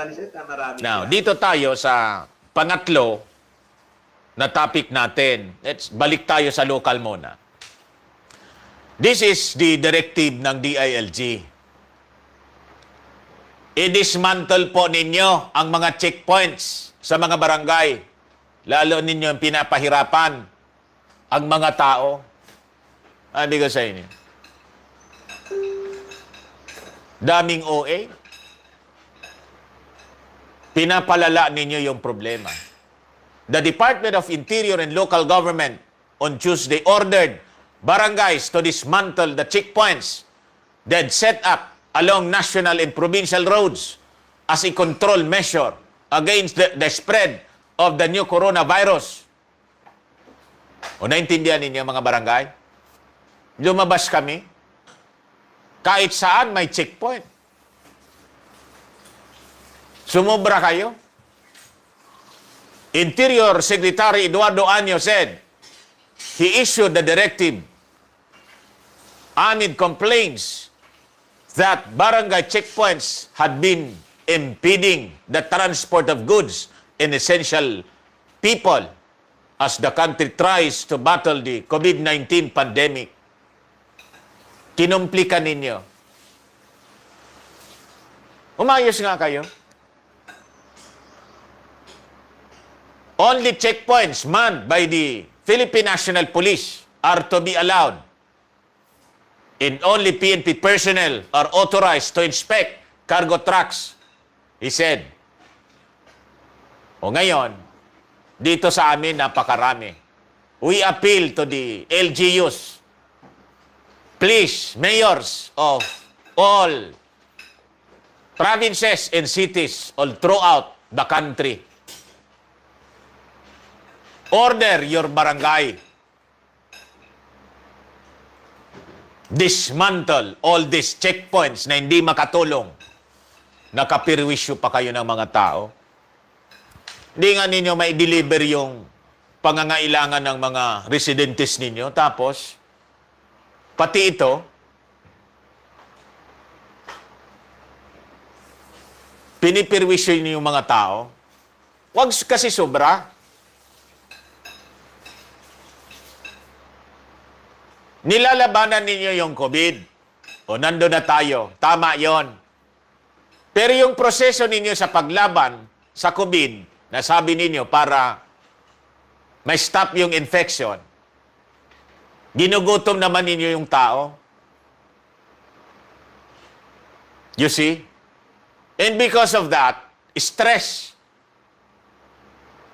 ni Sir, marami Now, siya. dito tayo sa pangatlo na topic natin. Balik tayo sa local muna. This is the directive ng DILG. I-dismantle po ninyo ang mga checkpoints sa mga barangay. Lalo ninyo ang pinapahirapan ang mga tao. Sabi ko sa inyo. Daming OA. Pinapalala ninyo yung problema. The Department of Interior and Local Government on Tuesday ordered barangays to dismantle the checkpoints that set up along national and provincial roads as a control measure against the spread of the new coronavirus. O naintindihan ninyo mga barangay? Lumabas kami. Kahit saan may checkpoint. Sumobra kayo. Interior Secretary Eduardo Año said he issued the directive amid complaints that barangay checkpoints had been impeding the transport of goods and essential people as the country tries to battle the COVID-19 pandemic. Kinumplikan ninyo. Umayos nga kayo. Only checkpoints manned by the Philippine National Police are to be allowed. And only PNP personnel are authorized to inspect cargo trucks, he said. O ngayon, dito sa amin napakarami. We appeal to the LGUs, please, mayors of all provinces and cities all throughout the country. Order your barangay. Dismantle all these checkpoints na hindi makatulong. Nakapirwisyo pa kayo ng mga tao. Hindi nga ninyo mai-deliver yung pangangailangan ng mga residentes ninyo. Tapos, pati ito, pinipirwisyo niyo yung mga tao. Huwag kasi sobra. Nilalabanan ninyo yung COVID. O nando na tayo. Tama yon. Pero yung proseso ninyo sa paglaban sa COVID, nasabi ninyo para may stop yung infection, ginugutom naman ninyo yung tao. You see? And because of that, stress.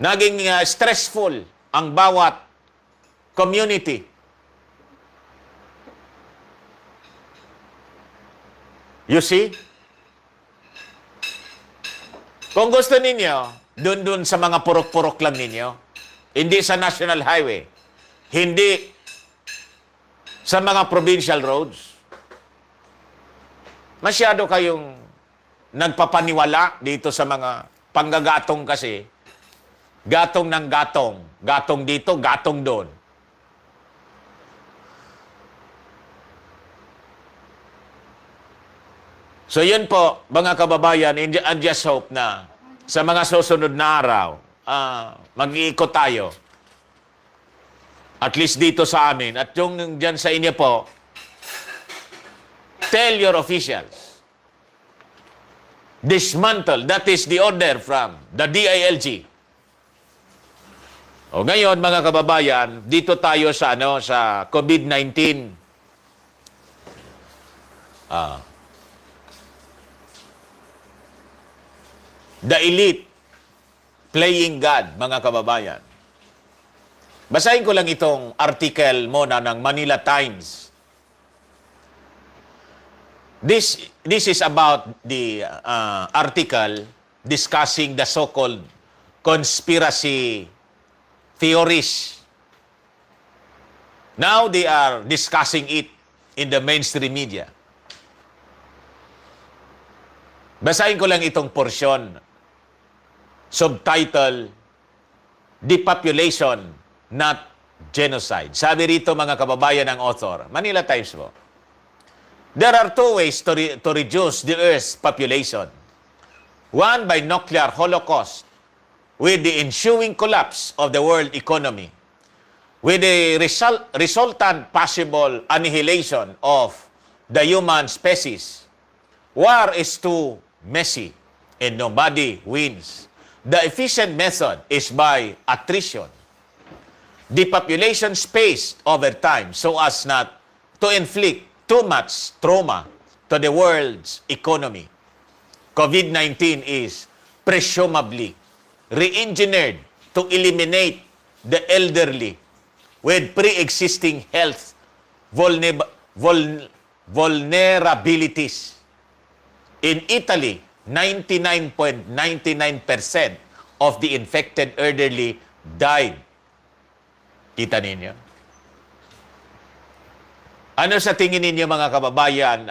Naging stressful ang bawat community. You see? Kung gusto ninyo, dun sa mga purok-purok lang ninyo, hindi sa national highway, hindi sa mga provincial roads, masyado kayong nagpapaniwala dito sa mga panggagatong kasi, gatong ng gatong, gatong dito, gatong doon. So yun po, mga kababayan, and just hope na sa mga susunod na araw, mag-iikot tayo. At least dito sa amin. At yung dyan sa inyo po, tell your officials, dismantle, that is the order from the DILG. O ngayon, mga kababayan, dito tayo sa, sa COVID-19. The elite playing God, mga kababayan. Basahin ko lang itong article muna ng Manila Times. This is about the article discussing the so-called conspiracy theories. Now they are discussing it in the mainstream media. Basahin ko lang itong porsyon. Subtitle, Depopulation, Not Genocide. Sabi rito mga kababayan ng author, Manila Times po, there are two ways to reduce the Earth's population. One, by nuclear holocaust, with the ensuing collapse of the world economy, with the resultant possible annihilation of the human species. War is too messy and nobody wins. The efficient method is by attrition. Depopulation spaced over time so as not to inflict too much trauma to the world's economy. COVID-19 is presumably re-engineered to eliminate the elderly with pre-existing health vulnerabilities. In Italy, 99.99% of the infected elderly died. Kita ninyo? Ano sa tingin ninyo mga kababayan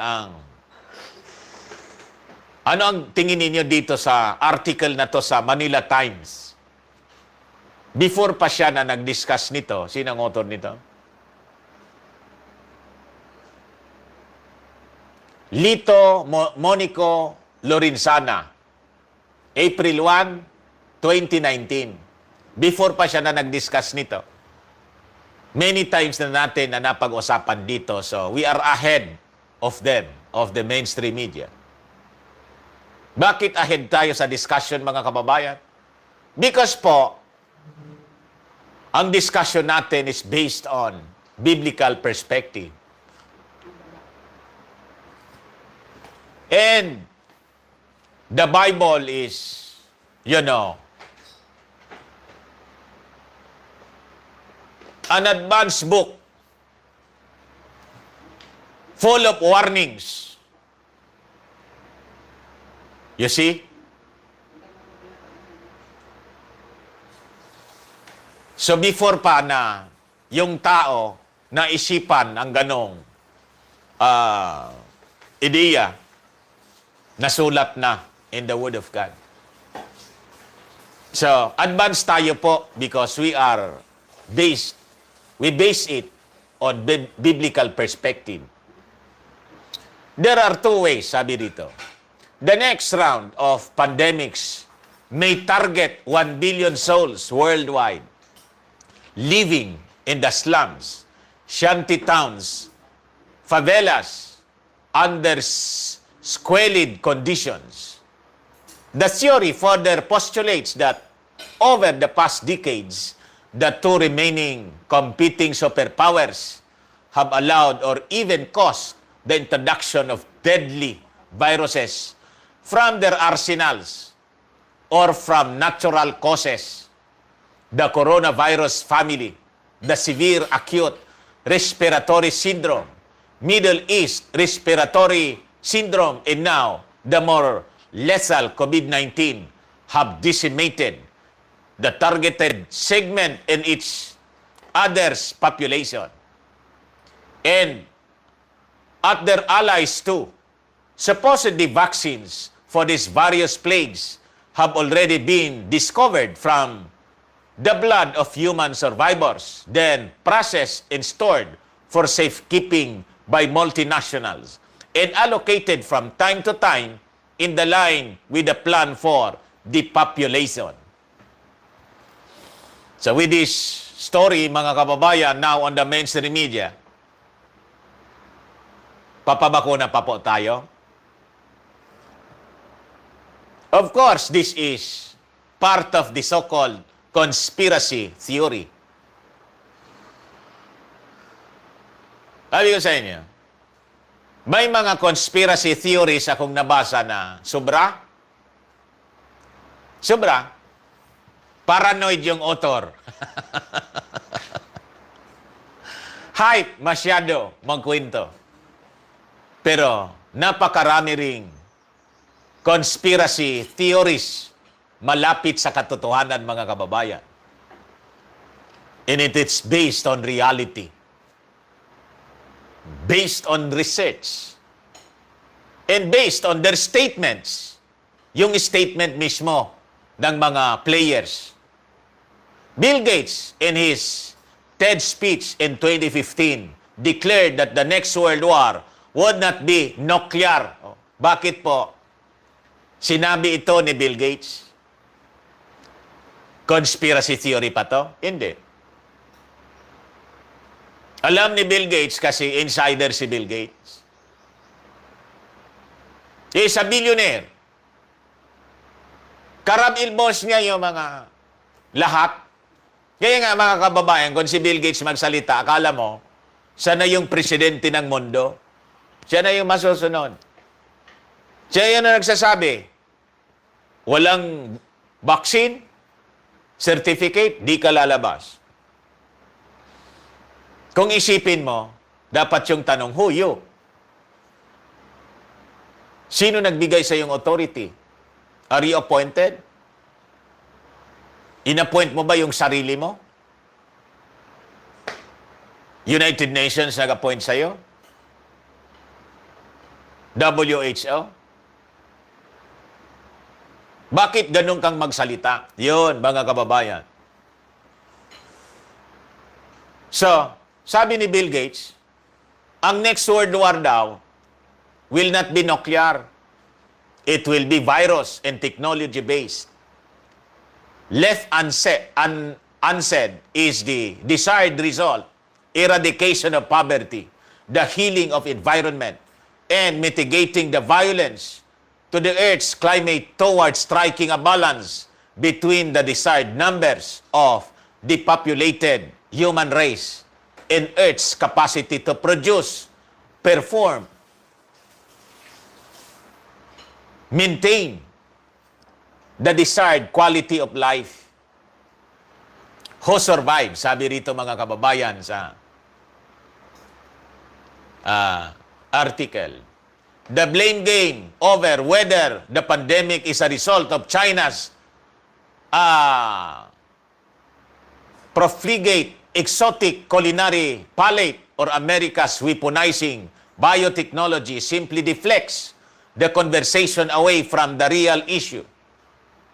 ano ang tingin ninyo dito sa article na to sa Manila Times? Before pa siya na nag-discuss nito, sino ang author nito? Lito Monico Lorenzana, April 1, 2019. Before pa siya na nag-discuss nito. Many times na natin na napag-usapan dito. So, we are ahead of them, of the mainstream media. Bakit ahead tayo sa discussion, mga kababayan? Because po, ang discussion natin is based on biblical perspective. And the Bible is, an advanced book full of warnings. You see? So before pa na yung tao na isipan ang ganong ideya, nasulat na in the Word of God. So, advanced tayo po because we base it on biblical perspective. There are two ways, sabi dito. The next round of pandemics may target 1 billion souls worldwide living in the slums, shanty towns, favelas, under squalid conditions. The theory further postulates that over the past decades, the two remaining competing superpowers have allowed or even caused the introduction of deadly viruses from their arsenals or from natural causes. The coronavirus family, the severe acute respiratory syndrome, Middle East respiratory syndrome, and now the more lethal COVID-19 have decimated the targeted segment in each other's population. And at their allies too. Supposedly vaccines for these various plagues have already been discovered from the blood of human survivors, then processed and stored for safekeeping by multinationals, and allocated from time to time in the line with the plan for depopulation. So with this story, mga kababayan, now on the mainstream media, papabakuna pa po tayo. Of course, this is part of the so-called conspiracy theory. Sabi ko sa inyo, may mga conspiracy theories akong nabasa na sobra. Paranoid yung author. Hype masyado magkwento. Pero napakarami ring conspiracy theories malapit sa katotohanan, mga kababayan. And it's based on reality. Based on research. And based on their statements. Yung statement mismo ng mga players. Bill Gates, in his TED speech in 2015, declared that the next world war would not be nuclear. Bakit po? Sinabi ito ni Bill Gates. Conspiracy theory pa to? Hindi. Alam ni Bill Gates kasi insider si Bill Gates. He is a billionaire. Karab-ilbos niya yung mga lahat. Kaya nga mga kababayan, kung si Bill Gates magsalita, akala mo, siya na yung presidente ng mundo. Siya na yung masusunod. Siya yan na nagsasabi, walang vaccine, certificate, di ka lalabas. Kung isipin mo, dapat yung tanong, who you? Sino nagbigay sa iyong authority? Are you appointed? In-appoint mo ba yung sarili mo? United Nations nag-appoint sa iyo? WHO? Bakit ganun kang magsalita? Yun, mga kababayan. So, sabi ni Bill Gates, ang next world war daw will not be nuclear. It will be virus and technology-based. Left unsaid is the desired result, eradication of poverty, the healing of environment, and mitigating the violence to the Earth's climate towards striking a balance between the desired numbers of the populated human race and Earth's capacity to produce, perform, maintain the desired quality of life. Who survive? Sabi rito mga kababayan sa article. The blame game over whether the pandemic is a result of China's profligate exotic culinary palate or America's weaponizing biotechnology simply deflects the conversation away from the real issue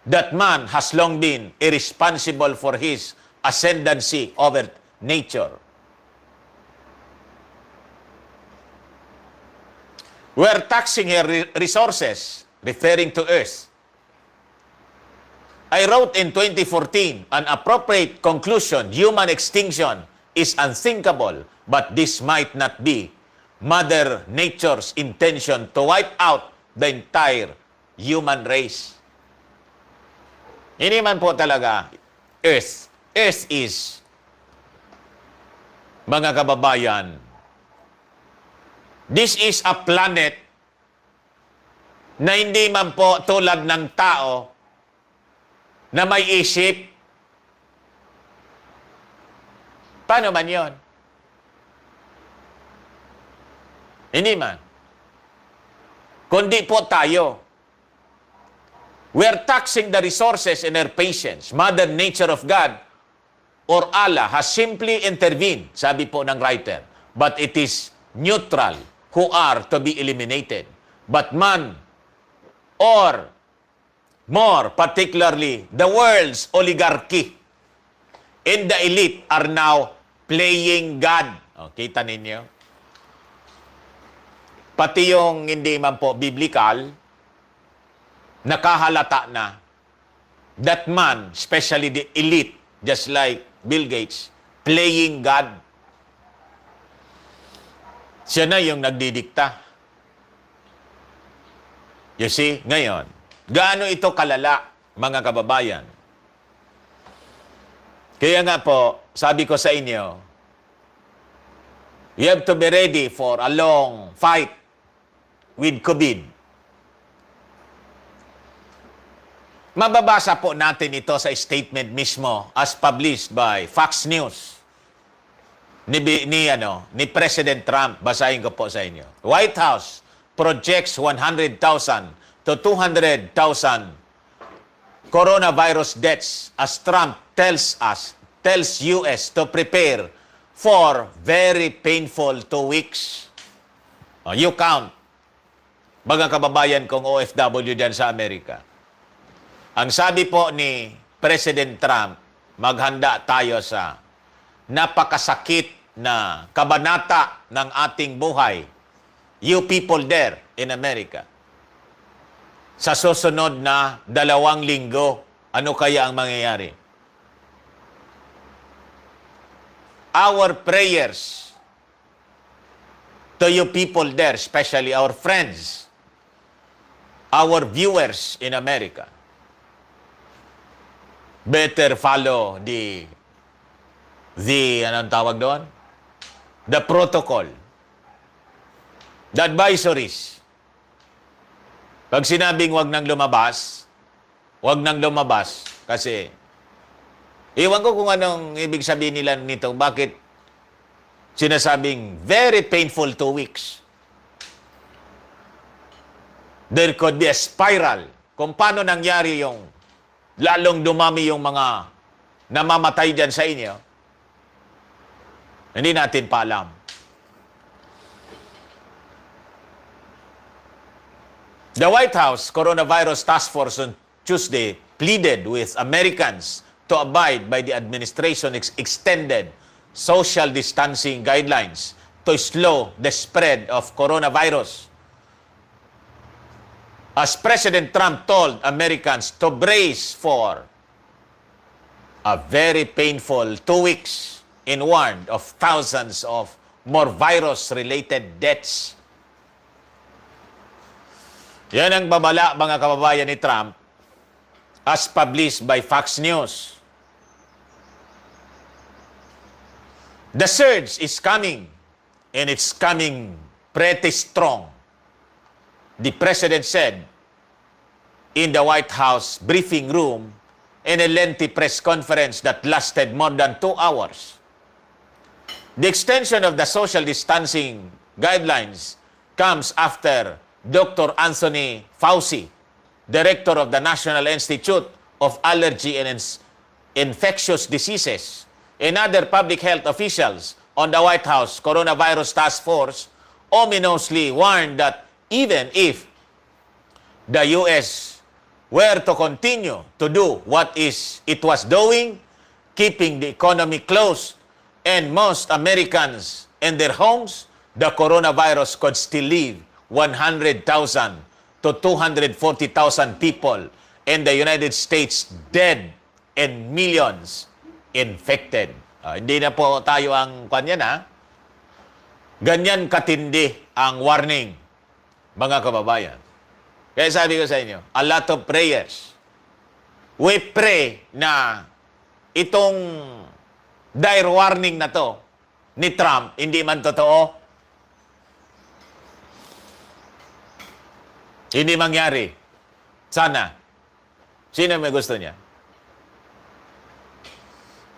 that man has long been irresponsible for his ascendancy over nature. We're taxing her resources, referring to Earth. I wrote in 2014, an appropriate conclusion, human extinction is unthinkable, but this might not be Mother Nature's intention to wipe out the entire human race. Hindi man po talaga Earth. Earth is, mga kababayan, this is a planet na hindi man po tulad ng tao na may isip. Paano man yon? Hindi man. Kundi po tayo. We're taxing the resources and our patience. Mother Nature of God or Allah has simply intervened, sabi po ng writer. But it is neutral who are to be eliminated. But man, or more particularly, the world's oligarchy and the elite are now playing God. O, kita ninyo? Pati yung hindi man po biblical, nakahalata na that man, especially the elite, just like Bill Gates, playing God. Siya na yung nagdidikta. You see, ngayon, gaano ito kalala, mga kababayan? Kaya nga po, sabi ko sa inyo, you have to be ready for a long fight with COVID. Mababasa po natin ito sa statement mismo as published by Fox News ni President Trump. Basahin ko po sa inyo. White House projects 100,000 to 200,000 coronavirus deaths as Trump tells US to prepare for very painful 2 weeks. You count, mga kababayan kong OFW dyan sa Amerika. Ang sabi po ni President Trump, maghanda tayo sa napakasakit na kabanata ng ating buhay. You people there in America. sa susunod na 2 linggo. Ano kaya ang mangyayari? Our prayers to you people there, especially our friends, our viewers in America, better follow the anong tawag doon? The protocol. The advisories. Pag sinabing wag nang lumabas kasi iwan ko kung anong ibig sabihin nila nito. Bakit sinasabing very painful 2 weeks? There could be a spiral. Kung paano nangyari yung lalong dumami yung mga namamatay dyan sa inyo, hindi natin pa alam. The White House Coronavirus Task Force on Tuesday pleaded with Americans to abide by the administration's extended social distancing guidelines to slow the spread of coronavirus. As President Trump told Americans to brace for a very painful 2 weeks and warned of thousands of more virus-related deaths. Yan ang babala, mga kababayan, ni Trump as published by Fox News. The surge is coming, and it's coming pretty strong, the president said in the White House briefing room in a lengthy press conference that lasted more than 2 hours. The extension of the social distancing guidelines comes after Dr. Anthony Fauci, director of the National Institute of Allergy and Infectious Diseases, and other public health officials on the White House Coronavirus Task Force ominously warned that even if the U.S. were to continue to do what it was doing, keeping the economy closed and most Americans in their homes, the coronavirus could still leave 100,000 to 240,000 people in the United States dead and millions infected. Hindi na po tayo ang kanyan, ha? Ganyan katindi ang warning, mga kababayan. Kaya sabi ko sa inyo, a lot of prayers. We pray na itong dire warning na to ni Trump, hindi man totoo, hindi mangyari. Sana. Sino may gusto niya?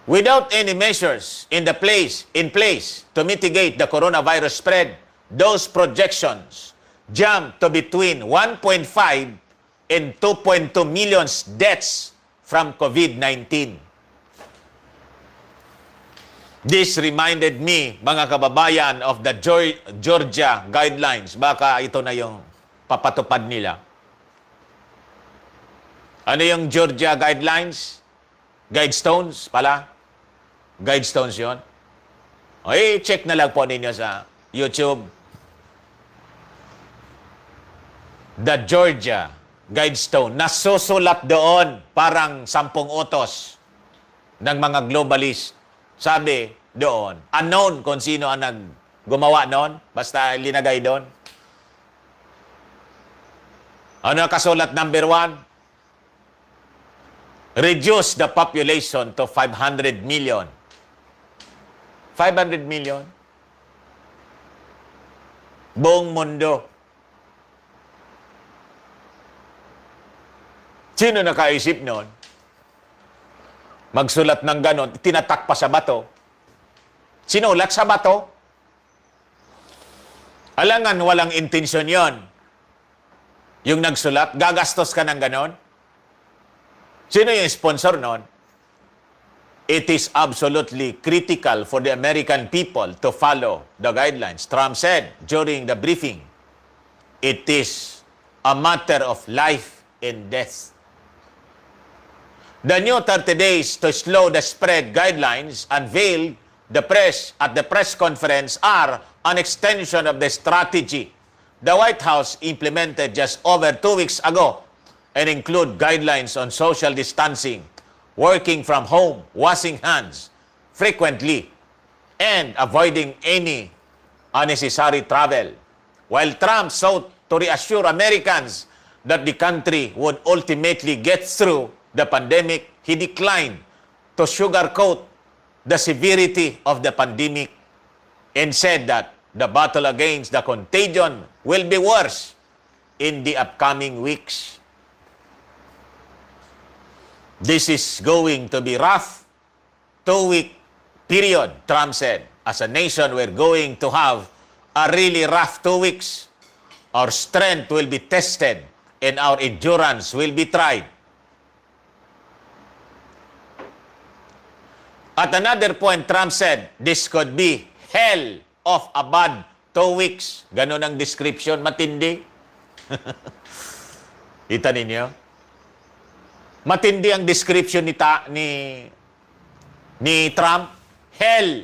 Without any measures in place to mitigate the coronavirus spread, those projections jump to between 1.5 and 2.2 million deaths from COVID-19. This reminded me, mga kababayan, of the Georgia guidelines. Baka ito na yung papatupad nila. Ano yung Georgia guidelines? Guidestones pala? Guidestones yun? Check na lang po ninyo sa YouTube. The Georgia Guidestone. Nasusulat doon parang 10 utos ng mga globalist. Sabi doon, unknown kung sino ang gumawa noon. Basta linagay doon. Ano kasulat number 1? Reduce the population to 500 million. 500 million? Buong mundo. Sino nakaisip noon? Magsulat ng ganon, tinatak pa sa bato. Sinulat sa bato? Alangan walang intensyon yon. Yung nagsulat, gagastos ka ng ganon? Sino yung sponsor noon? It is absolutely critical for the American people to follow the guidelines. Trump said during the briefing, it is a matter of life and death. The new 30 days to slow the spread guidelines unveiled at the press conference are an extension of the strategy the White House implemented just over 2 weeks ago and include guidelines on social distancing, working from home, washing hands frequently, and avoiding any unnecessary travel. While Trump sought to reassure Americans that the country would ultimately get through the pandemic, he declined to sugarcoat the severity of the pandemic and said that the battle against the contagion will be worse in the upcoming weeks. This is going to be rough 2-week period, Trump said. As a nation, we're going to have a really rough 2 weeks. Our strength will be tested and our endurance will be tried. At another point, Trump said, this could be hell of a bad 2 weeks. Ganon ang description, matindi. Kita ninyo? Matindi ang description ni Trump. Hell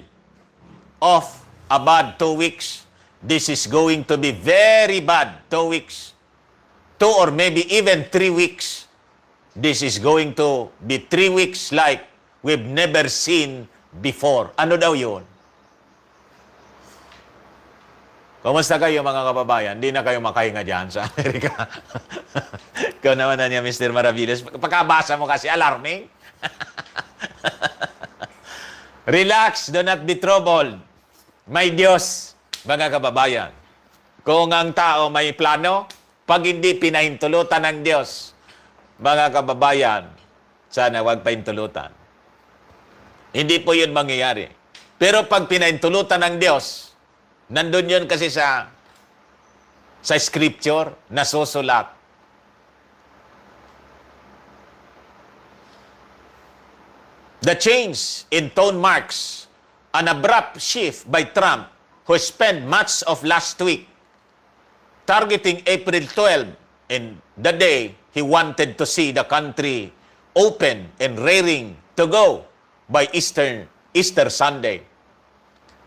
of a bad 2 weeks. This is going to be very bad 2 weeks. 2 or maybe even 3 weeks. This is going to be 3 weeks like we've never seen before. Ano daw yun? Kumusta kayo mga kababayan? Hindi na kayo makahinga dyan sa Amerika. Ikaw naman na niya, Mr. Maravillas. Pagkabasa mo kasi, alarming. Relax, do not be troubled. May Diyos, mga kababayan. Kung ang tao may plano, pag hindi pinahintulutan ng Diyos, mga kababayan, sana wag pahintulutan. Hindi po yun mangyayari. Pero pag pinahintulutan ng Diyos, nandun yun kasi sa scripture, nasusulat. The change in tone marks an abrupt shift by Trump, who spent much of last week targeting April 12 and the day he wanted to see the country open and raring to go by Easter Sunday.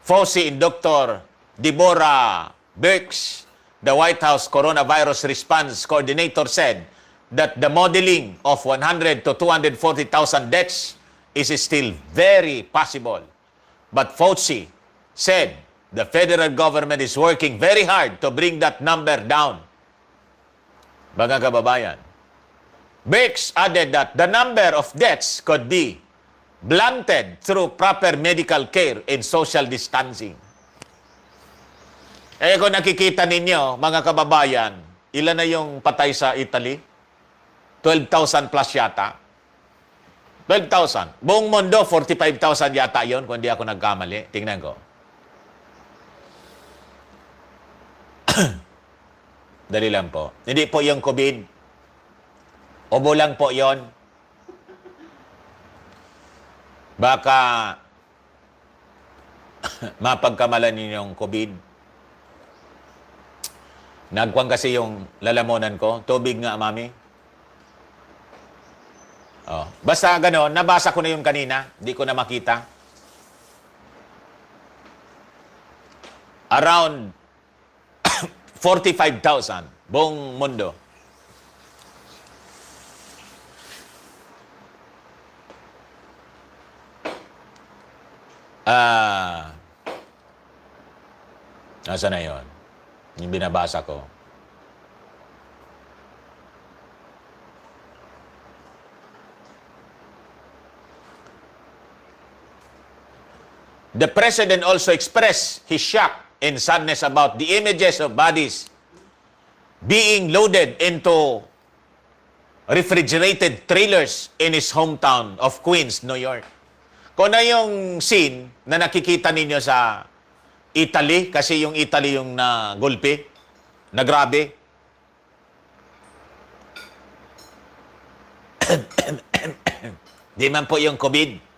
Fauci and Dr. Deborah Birx, the White House coronavirus response coordinator, said that the modeling of 100 to 240,000 deaths is still very possible. But Fauci said the federal government is working very hard to bring that number down. Mga kababayan, Birx added that the number of deaths could be blunted through proper medical care and social distancing. Eh kung nakikita ninyo, mga kababayan, ilan na yung patay sa Italy? 12,000 plus yata. 12,000. Buong mundo, 45,000 yata yon kung di ako nagkamali. Tingnan ko. Dali lang po. Hindi po yung COVID. Obo lang po yon. Baka mapagkamalan ninyo yung COVID. Nagkwang kasi yung lalamunan ko. Tubig nga, mami. Oh. Basta gano'n, nabasa ko na yung kanina. Hindi ko na makita. Around 45,000 buong mundo. Nasa na yun? Yung binabasa ko. The president also expressed his shock and sadness about the images of bodies being loaded into refrigerated trailers in his hometown of Queens, New York. Kung na yung scene na nakikita ninyo sa Italy, kasi yung Italy yung nagulpi, na grabe. Di man po yung COVID.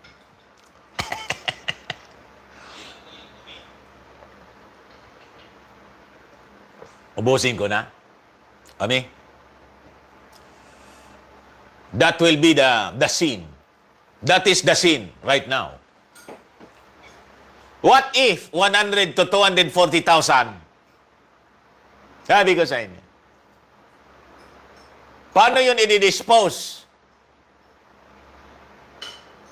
Ubusin ko na. Ami? That will be the scene. That is the scene right now. What if 100 to 240,000? Sabi ko sa inyo. Paano yun i-dispose?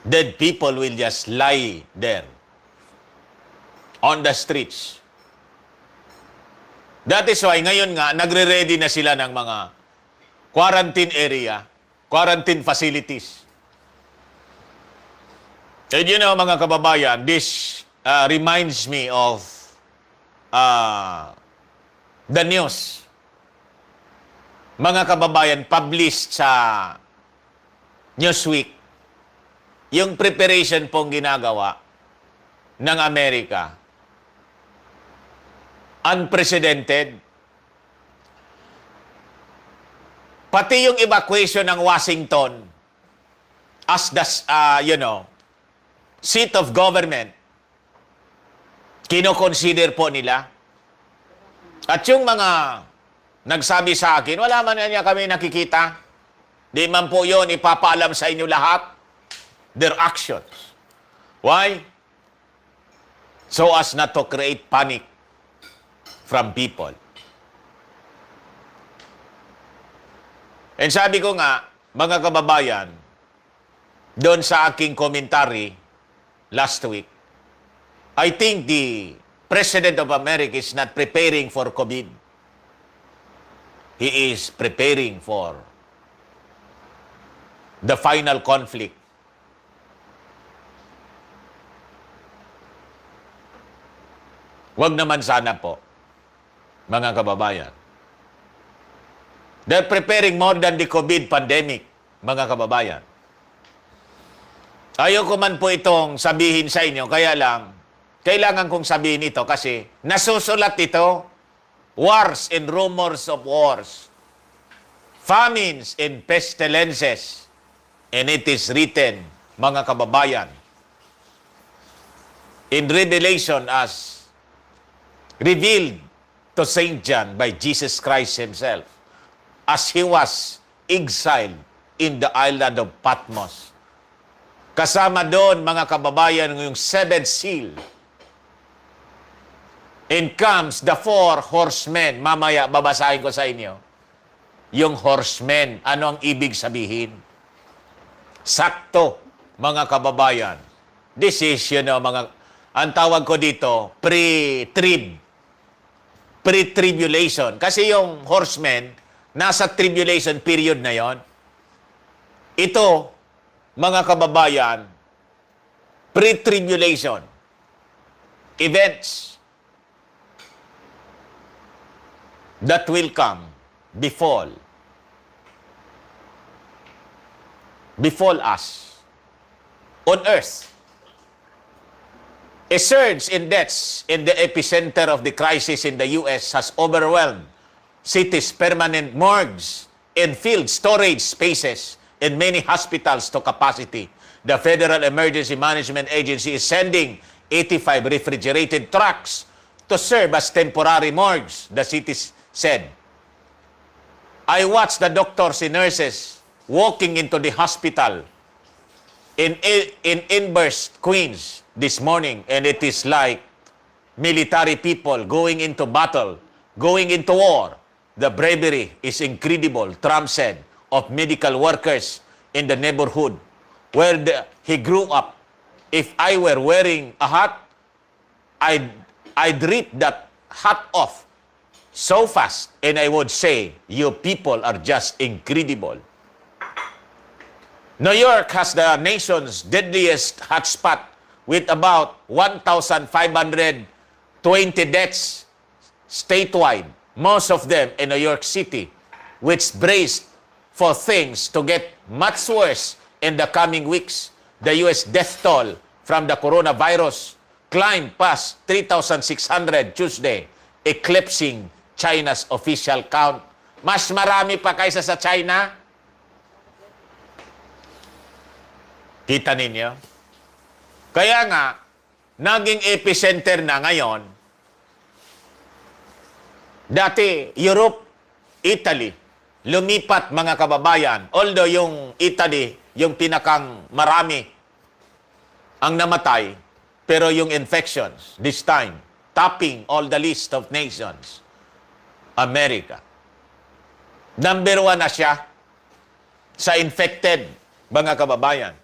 Dead people will just lie there on the streets. That is why ngayon nga, nagre-ready na sila ng mga quarantine area, quarantine facilities. And you know, mga kababayan, this reminds me of the news. Mga kababayan, published sa Newsweek, yung preparation pong ginagawa ng Amerika. Unprecedented. Pati yung evacuation ng Washington as the, seat of government, kino-consider po nila. At yung mga nagsabi sa akin, wala man niya kami nakikita. Di man po yun, ipapaalam sa inyo lahat. Their actions. Why? So as not to create panic from people. And sabi ko nga, mga kababayan, doon sa aking commentary last week, I think the President of America is not preparing for COVID. He is preparing for the final conflict. Wag naman sana po, mga kababayan. They're preparing more than the COVID pandemic, mga kababayan. Ayoko man po itong sabihin sa inyo, kaya lang, kailangan kong sabihin ito kasi nasusulat ito, wars and rumors of wars, famines and pestilences, and it is written, mga kababayan, in Revelation as revealed to Saint John by Jesus Christ himself as he was exiled in the island of Patmos. Kasama doon, mga kababayan, yung seventh seal. And comes the four horsemen. Mamaya, babasahin ko sa inyo. Yung horsemen, ano ang ibig sabihin? Sakto, mga kababayan. This is, ang tawag ko dito, pre-tribulation. Kasi yung horsemen, nasa tribulation period na yon. Ito, mga kababayan, pre-tribulation events that will come befall us on earth. A surge in deaths in the epicenter of the crisis in the U.S. has overwhelmed cities' permanent morgues and filled storage spaces in many hospitals to capacity. The Federal Emergency Management Agency is sending 85 refrigerated trucks to serve as temporary morgues, the city said. I watched the doctors and nurses walking into the hospital in Elmhurst, Queens, this morning, and it is like military people going into battle, going into war. The bravery is incredible, Trump said, of medical workers in the neighborhood where he grew up. If I were wearing a hat, I'd rip that hat off so fast, and I would say, you people are just incredible. New York has the nation's deadliest hotspot with about 1,520 deaths statewide, most of them in New York City, which braced for things to get much worse in the coming weeks. The U.S. death toll from the coronavirus climbed past 3,600 Tuesday, eclipsing China's official count. Mas marami pa kaysa sa China? Kita ninyo? Kaya nga, naging epicenter na ngayon, dati, Europe, Italy, lumipat mga kababayan. Although yung Italy, yung pinakang marami ang namatay, pero yung infections, this time, topping all the list of nations, America. Number 1 na siya sa infected mga kababayan.